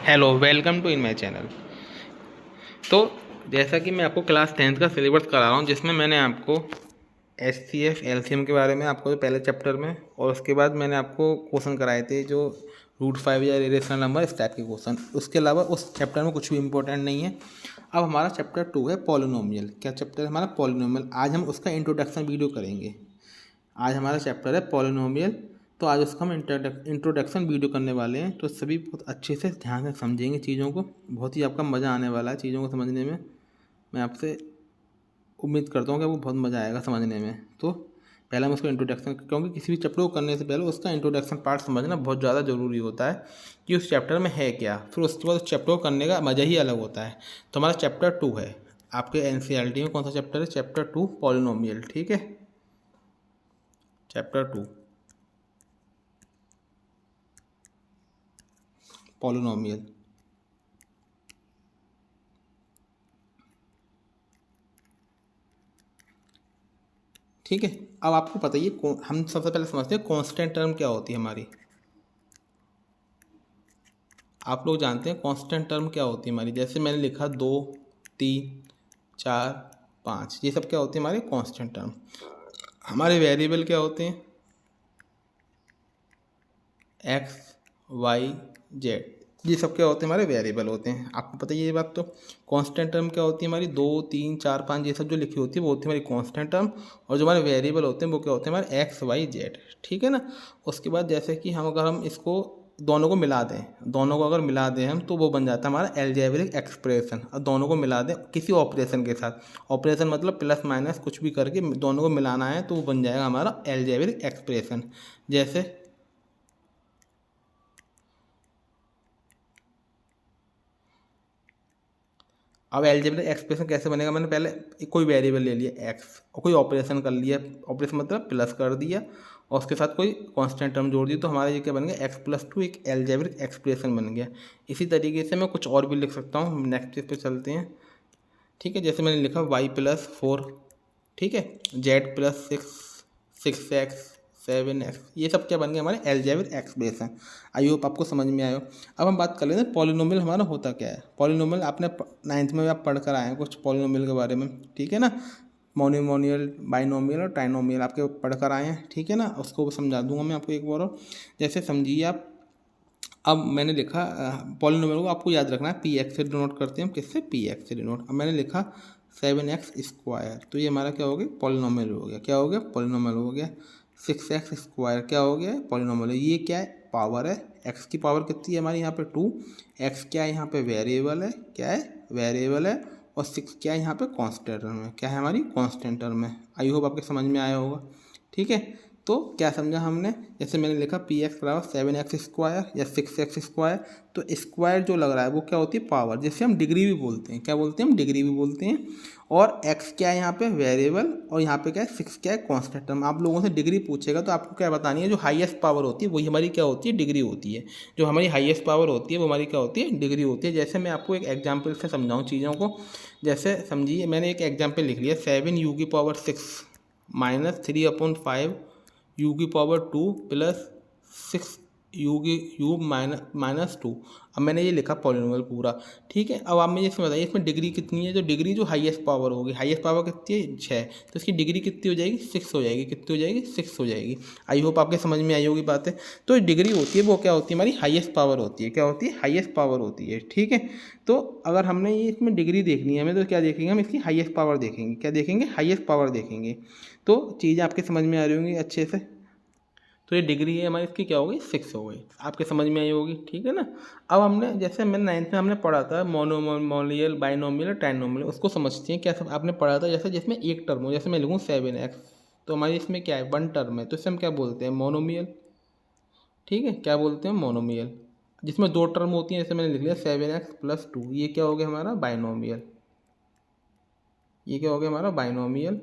Hello, welcome to in my channel. तो जैसा कि मैं आपको क्लास 10th का सिलेबस करा रहा हूँ, जिसमें मैंने आपको HCF LCM के बारे में आपको पहले चैप्टर में, और उसके बाद मैंने आपको क्वेश्चन कराए थे जो √5 या इरेशनल नंबर इस टाइप के क्वेश्चन। उसके अलावा उस चैप्टर में कुछ भी इंपॉर्टेंट नहीं है। अब हमारा चैप्टर 2 है पॉलिनोमियल। क्या चैप्टर है हमारा? पॉलिनोमियल। आज हम उसका इंट्रोडक्शन वीडियो करेंगे। आज हमारा चैप्टर है पॉलिनोमियल, तो आज उसका हम इंट्रोडक्शन वीडियो करने वाले हैं। तो सभी बहुत अच्छे से ध्यान से समझेंगे चीज़ों को। बहुत ही आपका मज़ा आने वाला है चीज़ों को समझने में। मैं आपसे उम्मीद करता हूँ कि आपको बहुत मज़ा आएगा समझने में। तो पहले हम उसका इंट्रोडक्शन, क्योंकि किसी भी चैप्टर को करने से पहले उसका इंट्रोडक्शन पार्ट समझना बहुत ज़्यादा ज़रूरी होता है कि उस चैप्टर में है क्या। फिर उसके बाद उस चैप्टर को करने का मज़ा ही अलग होता है। तो हमारा चैप्टर 2 है। आपके NCERT में कौन सा चैप्टर है? Chapter 2 polynomial. ठीक है, चैप्टर 2 पॉलिनोमियल। ठीक है, अब आपको पता ही है, हम सबसे पहले समझते हैं कांस्टेंट टर्म क्या होती है हमारी। आप लोग जानते हैं कांस्टेंट टर्म क्या होती है हमारी। जैसे मैंने लिखा 2, 3, 4, 5, ये सब क्या होती है हमारे कांस्टेंट टर्म। हमारे वेरिएबल क्या होते हैं? X, Y, Z, ये सब क्या होते हैं? हमारे वेरिएबल होते हैं। आपको पता ही है ये बात। तो कांस्टेंट टर्म क्या होती है हमारी? 2, 3, 4, 5, ये सब जो लिखी होती है वो होती है हमारी कांस्टेंट टर्म। और जो हमारे वेरिएबल होते हैं वो क्या होते हैं? हमारे X, Y, Z। ठीक है ना। उसके बाद जैसे कि अगर हम इसको दोनों को मिला दें, दोनों को अगर मिला दें हम, तो वो बन जाता है हमारा एलजेब्रिक एक्सप्रेशन। और दोनों को मिला दें किसी ऑपरेशन के साथ। ऑपरेशन मतलब प्लस माइनस कुछ भी करके दोनों को मिलाना है, तो वो बन जाएगा हमारा एलजेब्रिक एक्सप्रेशन। जैसे अब एलजेब्रिक एक्सप्रेशन कैसे बनेगा? मैंने पहले कोई वेरिएबल ले लिया x और कोई ऑपरेशन कर लिया। ऑपरेशन मतलब प्लस कर दिया और उसके साथ कोई कांस्टेंट टर्म जोड़ दी, तो हमारा ये क्या बन गया? x+2 एक एलजेब्रिक एक्सप्रेशन बन गया। इसी तरीके से मैं कुछ और भी लिख सकता हूँ। नेक्स्ट चीज पे चलते हैं। ठीक है, जैसे मैंने लिखा y+4, ठीक है, z+6, 6x, 7x, ये सब क्या बन गया? हमारे एलजेब्रिक एक्सप्रेशन। आई होप आपको समझ में आयो। अब हम बात कर लेते हैं पॉलिनोमियल हमारा होता क्या है। पॉलिनोमियल आपने 9th में आप पढ़ कर आए हैं कुछ पॉलिनोमियल के बारे में, ठीक है ना। मोनोमियल, बाइनोमियल और ट्राइनोमियल आपके पढ़ कर आए हैं, ठीक है ना। उसको समझा दूंगा मैं आपको एक बार और। जैसे समझिए आप, अब मैंने लिखा पॉलिनोमियल को आपको याद रखना है px से डिनोट करते हैं हम। किससे? px से डिनोट। अब मैंने लिखा 7x², तो ये हमारा क्या हो गया? पॉलिनोमियल हो गया। क्या हो गया? पॉलिनोमियल हो गया। 6x² क्या हो गया? पॉलिनोमियल है। ये क्या है? पावर है। x की पावर कितनी है हमारी यहाँ पे? 2। x क्या है यहाँ पे? वेरिएबल है। क्या है? वेरिएबल है। और 6 क्या है यहाँ पे? कांस्टेंट टर्म है। क्या है हमारी? कांस्टेंट टर्म है। आई होप आपके समझ में आया होगा। ठीक है, तो क्या समझा हमने? जैसे मैंने लिखा px 7x² या 6x², तो स्क्वायर जो लग रहा है वो क्या होती है? पावर, जिसे हम डिग्री भी बोलते हैं। क्या बोलते हैं हम? डिग्री भी बोलते हैं। और x क्या है यहाँ पे? वेरिएबल। और यहाँ पे क्या है? 6 क्या है? Constant term. आप लोगों से डिग्री पूछेगा तो आपको क्या बतानी है? जो हाईएस्ट पावर होती है वही हमारी क्या होती है? डिग्री होती है। जो हमारी हाईएस्ट पावर होती है वो हमारी क्या होती है? डिग्री होती है। जैसे मैं आपको एक एग्जाम्पल से समझाऊँ चीज़ों को। जैसे समझिए मैंने एक एग्जाम्पल लिख लिया, 7u⁻6 -3/5 u⁻2 + 6 u⁻2। अब मैंने ये लिखा पॉलिनोमियल पूरा। ठीक है, अब आप मुझे इसमें बताइए इसमें डिग्री कितनी है? जो डिग्री जो हाईएस्ट पावर होगी, हाईएस्ट पावर कितनी है? 6, तो इसकी डिग्री कितनी हो जाएगी? 6 हो जाएगी। कितनी हो जाएगी? 6 हो जाएगी। आई होप आपके समझ में आई होगी बातें। तो डिग्री होती है वो क्या होती है? हमारी हाईएस्ट पावर होती है। क्या होती है? हाईएस्ट पावर होती है। ठीक है, तो अगर हमने ये इसमें डिग्री देखनी है हमें, तो क्या देखेंगे हम? इसकी हाईएस्ट पावर देखेंगे। क्या देखेंगे? हाईएस्ट पावर देखेंगे। तो चीज़ें आपके समझ में आ रही होंगी अच्छे से। तो ये डिग्री है हमारी, इसकी क्या हो गई? 6 हो गई। आपके समझ में आई होगी, ठीक है ना। अब हमने जैसे मैंने 9th में हमने पढ़ा था मोनोमियल, बाइनोमियल और ट्राइनोमियल, उसको समझते हैं। क्या सब आपने पढ़ा था? जैसे जिसमें एक टर्म हो, जैसे मैं लिखूँ 7x, तो हमारी इसमें क्या है? 1 टर्म है, तो इसे हम क्या बोलते हैं? मोनोमियल। ठीक है, क्या बोलते हैं? मोनोमियल। जिसमें 2 टर्म होती हैं, जैसे मैंने लिख लिया 7x+2, ये क्या हो गया हमारा? बाइनोमियल। ये क्या हो गया हमारा? बाइनोमियल।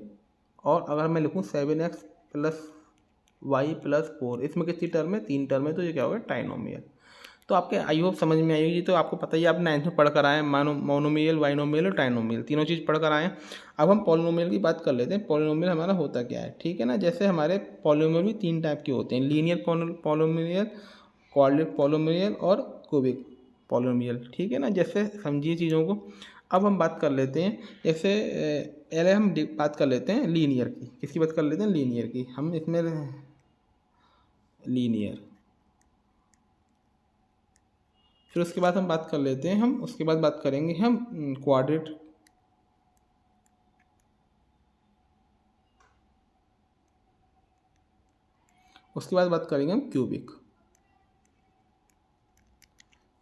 और अगर मैं लिखूँ 7x+y+4, इसमें कितनी टर्म है? 3 टर्म है, तो ये क्या होगा? ट्राइनोमियल। तो आपके आई होप समझ में आई होगी। तो आपको पता ही, आप 9th में पढ़ कर आए हैं मोनोमियल, बाइनोमियल और ट्राइनोमियल, तीनों चीज़ पढ़ कर आए हैं। अब हम पॉलिनोमियल की बात कर लेते हैं। पॉलिनोमियल हमारा होता क्या है? ठीक है ना। जैसे हमारे पॉलिनोमियल भी 3 टाइप के होते हैं, लीनियर पॉलिनोमियल, क्वाड्रेटिक पॉलिनोमियल और क्यूबिक पॉलिनोमियल, ठीक है ना, जैसे समझिए चीज़ों को। अब हम बात कर लेते हैं, जैसे पहले हम बात कर लेते हैं लीनियर की। किसकी बात कर लेते हैं? लीनियर की। हम इसमें लीनियर, फिर उसके बाद हम बात कर लेते हैं, हम उसके बाद बात करेंगे हम क्वाड्रेट, उसके बाद बात करेंगे हम क्यूबिक।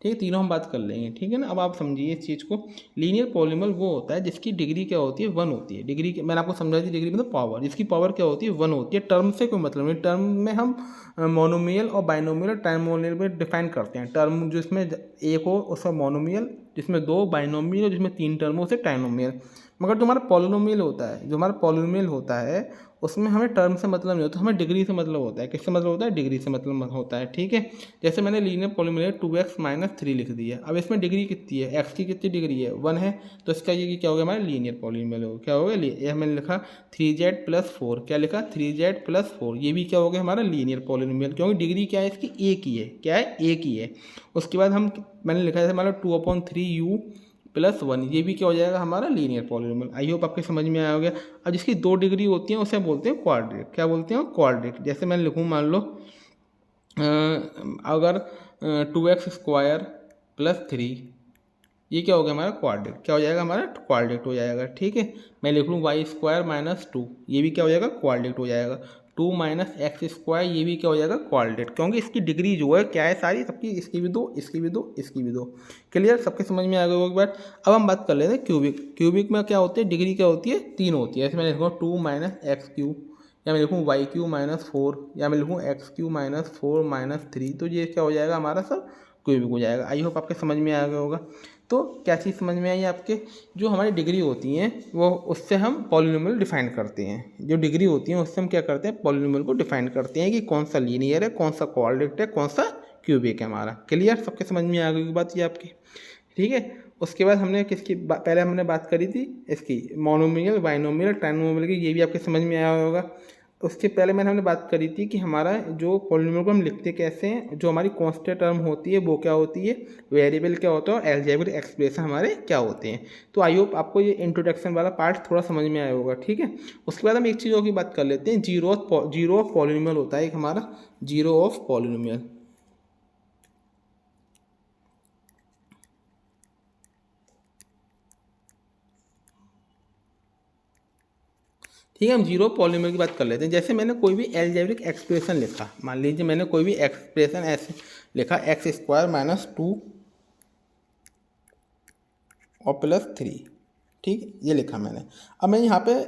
ठीक है, तीनों हम बात कर लेंगे, ठीक है ना। अब आप समझिए इस चीज़ को, लीनियर पॉलिनोमियल वो होता है जिसकी डिग्री क्या होती है? 1 होती है। डिग्री मैंने आपको समझा दी, डिग्री मतलब पावर, जिसकी पावर क्या होती है? 1 होती है। टर्म से कोई मतलब नहीं, टर्म में हम मोनोमियल और बाइनोमियल और ट्राइनोमियल में डिफाइन करते हैं। टर्म जिसमें एक हो उसका मोनोमियल, जिसमें 2 बाइनोमियल और जिसमें 3 टर्म हो उसे ट्राइनोमियल। मगर जो हमारा पॉलिनोमियल होता है, जो हमारा पॉलिनोमियल होता है उसमें हमें टर्म से मतलब नहीं होता, हमें डिग्री से मतलब होता है। किससे मतलब होता है? डिग्री से मतलब होता है, ठीक है। जैसे मैंने लीनियर पॉलिनोमियल 2x - 3 लिख दिया। अब इसमें डिग्री कितनी है? x की कितनी डिग्री है? 1 है। तो इसका ये क्या हो गया? हमारा लीनियर पॉलिनोमियल हो, क्या हो गया? ये मैंने लिखा 3z + 4, क्या लिखा? 3z + 4, ये भी क्या हो गया? हमारा लीनियर पॉलिनोमियल, क्योंकि डिग्री क्या है इसकी? एक ही है। क्या है? एक ही है। उसके बाद मैंने लिखा है हमारा 2/3u + 1, ये भी क्या हो जाएगा? हमारा लीनियर पॉलिनोमियल। आई होप आपके समझ में आया होगा। अब जिसकी 2 डिग्री होती हैं उसे बोलते हैं क्वाड्रेट। क्या बोलते हैं? क्वाड्रेट। जैसे मैं लिखूँ, मान लो अगर 2x² + 3, ये क्या हो गया? हमारा क्वाड्रेट। क्या हो जाएगा? हमारा क्वाड्रेट हो जाएगा, ठीक है। मैं लिख लूँ y² - 2, ये भी क्या हो जाएगा? क्वाड्रेट हो जाएगा। 2 - x², ये भी क्या हो जाएगा? क्वाड्रेट, क्योंकि इसकी डिग्री जो है क्या है? सारी सबकी, इसकी भी 2, इसकी भी 2, इसकी भी 2। क्लियर? सबके समझ में आ गया एक बार। अब हम बात कर लेते हैं क्यूबिक। क्यूबिक में क्या होती है? डिग्री क्या होती है? 3 होती है। ऐसे मैं लिखूँगा 2 - x³, या मैं लिखूँ y³ - 4, या मैं लिखूँ x³ - 4 - 3, तो ये क्या हो जाएगा? हमारा सब क्यूबिक हो जाएगा। आई होप आपके समझ में आ गया होगा। तो क्या चीज़ समझ में आई आपके? जो हमारी डिग्री होती हैं वो, उससे हम पॉलिनोमियल डिफाइन करते हैं। जो डिग्री होती है उससे हम क्या करते हैं? पॉलिनोमियल को डिफाइन करते हैं कि कौन सा लीनियर है, कौन सा क्वाड्रेट है, कौन सा क्यूबिक है हमारा। क्लियर? सबके समझ में आ गई बात ये आपकी, ठीक है। उसके बाद हमने किसकी पहले हमने बात करी थी? इसकी मोनोमियल, बाइनोमियल, ट्राइनोमियल की, ये भी आपके समझ में आया होगा। उसके पहले हमने बात करी थी कि हमारा जो पॉलिनोमियल को हम लिखते कैसे हैं, जो हमारी कांस्टेंट टर्म होती है वो क्या होती है, वेरिएबल क्या होता है, और अलजेब्रिक एक्सप्रेशन हमारे क्या होते हैं। तो आई होप आपको ये इंट्रोडक्शन वाला पार्ट थोड़ा समझ में आया होगा, ठीक है। उसके बाद हम एक चीज़ और की बात कर लेते हैं, जीरो ऑफ पॉलिनोमियल होता है एक हमारा, जीरो ऑफ पॉलिनोमियल। ठीक है, हम जीरो पॉलिनोमियल की बात कर लेते हैं। जैसे मैंने कोई भी अलजेब्रिक एक्सप्रेशन लिखा, मान लीजिए मैंने कोई भी एक्सप्रेशन ऐसे लिखा x² - 2 और +3, ठीक, ये लिखा मैंने। अब मैं यहाँ पे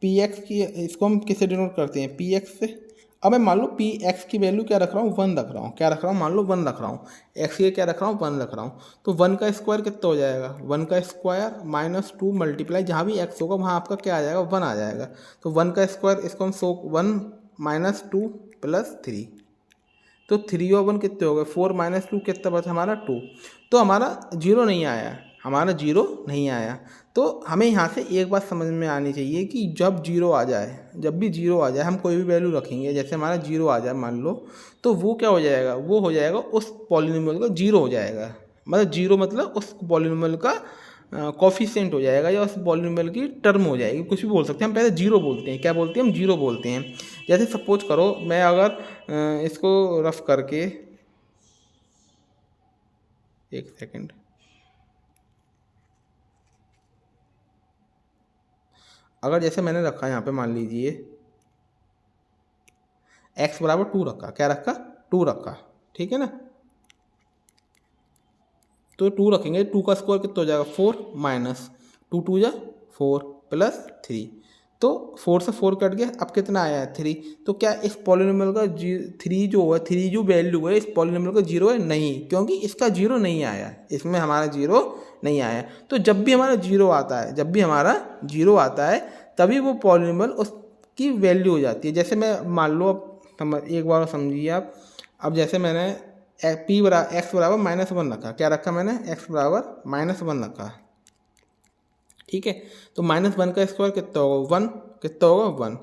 px की, इसको हम किससे डिनोट करते हैं? px से। अब मैं मान लो px की वैल्यू क्या रख रहा हूँ? 1 रख रहा हूँ। क्या रख रहा हूँ? मान लो 1 रख रहा हूँ। x के क्या रख रहा हूँ? 1 रख रहा हूँ। तो 1 का स्क्वायर कितना हो जाएगा? 1 का स्क्वायर -2 मल्टीप्लाई, जहाँ भी x होगा वहाँ आपका क्या आ जाएगा? 1 आ जाएगा। तो 1 का स्क्वायर, इसको हम 1 - 2 + 3, तो 3 और 1 कितने हो गए? 4 - 2 कितना बचा? हमारा 2। तो हमारा जीरो नहीं आया, हमारा जीरो नहीं आया। तो हमें यहाँ से एक बात समझ में आनी चाहिए कि जब जीरो आ जाए, जब भी जीरो आ जाए, हम कोई भी वैल्यू रखेंगे, जैसे हमारा जीरो आ जाए मान लो, तो वो क्या हो जाएगा? वो हो जाएगा उस पॉलिनोमियल का जीरो हो जाएगा। मतलब जीरो मतलब उस पॉलिनोमियल का कोफिशिएंट हो जाएगा, या उस पॉलिनोमियल की टर्म हो जाएगी, कुछ भी बोल सकते हैं। हम पहले जीरो बोलते हैं। क्या बोलते हैं? हम जीरो बोलते हैं। जैसे सपोज करो मैं अगर इसको रफ करके, एक सेकंड, अगर जैसे मैंने रखा यहाँ पे, मान लीजिए x = 2 रखा। क्या रखा? 2 रखा, ठीक है ना। तो 2 रखेंगे, 2 का स्क्वायर कितना हो जाएगा? 4 - 2 2 = 4 + 3, तो 4 से 4 कट गया। अब कितना आया है? 3। तो क्या इस पॉलिनोमियल का 3 जो है, 3 जो वैल्यू है इस पॉलिनोमियल का जीरो है? नहीं, क्योंकि इसका जीरो नहीं आया, इसमें हमारा जीरो नहीं आया। तो जब भी हमारा जीरो आता है, जब भी हमारा जीरो आता है, तभी वो पॉलिनोमियल उसकी वैल्यू हो जाती है। जैसे मैं मान लो, अब एक बार समझिए आप। अब जैसे मैंने x = -1 रखा। क्या रखा मैंने? x = -1 रखा, ठीक है। तो -1 का स्क्वायर कितना होगा? 1। कितना होगा? 1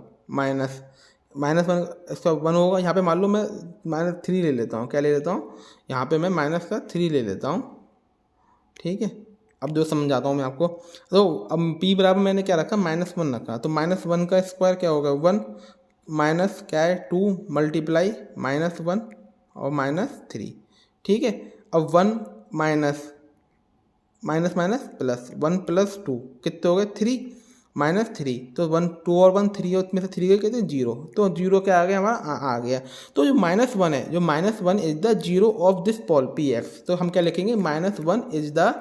-1 इसका 1 होगा। यहाँ पे मान लो मैं -3 ले लेता हूँ। क्या ले लेता हूँ? यहाँ पे मैं -3 ले लेता हूँ, ठीक है। अब जो समझाता हूँ मैं आपको। तो अब p बराबर मैंने क्या रखा, -1 रखा, तो -1 का स्क्वायर क्या होगा 1 माइनस क्या है 2 मल्टीप्लाई -1 और -3, ठीक है। अब 1 minus minus minus plus 1 plus 2 कितने हो गए 3 -3, तो 1 2 और 1 3 है, उसमें से 3 गए कहते हैं 0, तो 0 क्या आ गया हमारा आ गया। तो जो -1 है, जो -1 is the zero of this Paul P x, तो हम क्या लिखेंगे -1 is the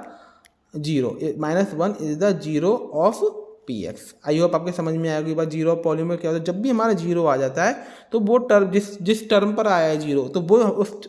zero, -1 is the zero of P x. I hope आपके समझ में आएगी बात। जीरो ऑफ पॉलीमर क्या होता है, जब भी हमारा जीरो आ जाता है तो वो टर्म जिस टर्म पर आया है जीरो, तो वो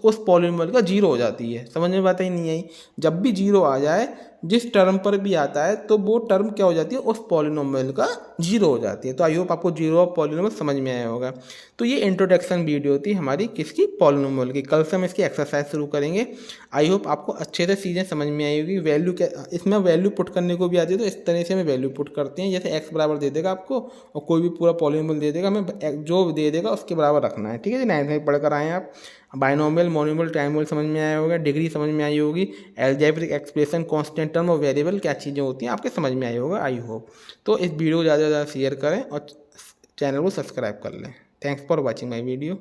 उस पॉलीमर का जीरो हो जाती है। समझ में बात ही नहीं आई। जब भी जीरो आ जाए जिस टर्म पर भी आता है तो वो टर्म क्या हो जाती है, उस पॉलिनोमियल का जीरो हो जाती है। तो आई होप आपको जीरो ऑफ पॉलिनोमियल समझ में आया होगा। तो ये इंट्रोडक्शन वीडियो थी हमारी किसकी, पॉलिनोमियल की। कल से हम इसकी एक्सरसाइज शुरू करेंगे। आई होप आपको अच्छे से चीज़ें समझ में आई होगी। वैल्यू क्या, इसमें वैल्यू पुट करने को भी आती है, तो इस तरह से हमें वैल्यू पुट करते हैं। जैसे एक्स बराबर दे देगा आपको और कोई भी पूरा पॉलिनोमियल दे देगा, हमें जो दे देगा उसके बराबर रखना है, ठीक है जी। 9th में पढ़ कर आए हैं आप। बाइनोमियल, मोनोमियल, ट्राइनोमियल समझ में आया होगा, डिग्री समझ में आई होगी, अलजेब्रिक एक्सप्रेशन, कांस्टेंट टर्म और वेरिएबल क्या चीज़ें होती हैं आपके समझ में आई होगा आई होप। तो इस वीडियो को ज़्यादा से ज़्यादा शेयर करें और चैनल को सब्सक्राइब कर लें। Thanks for watching my video.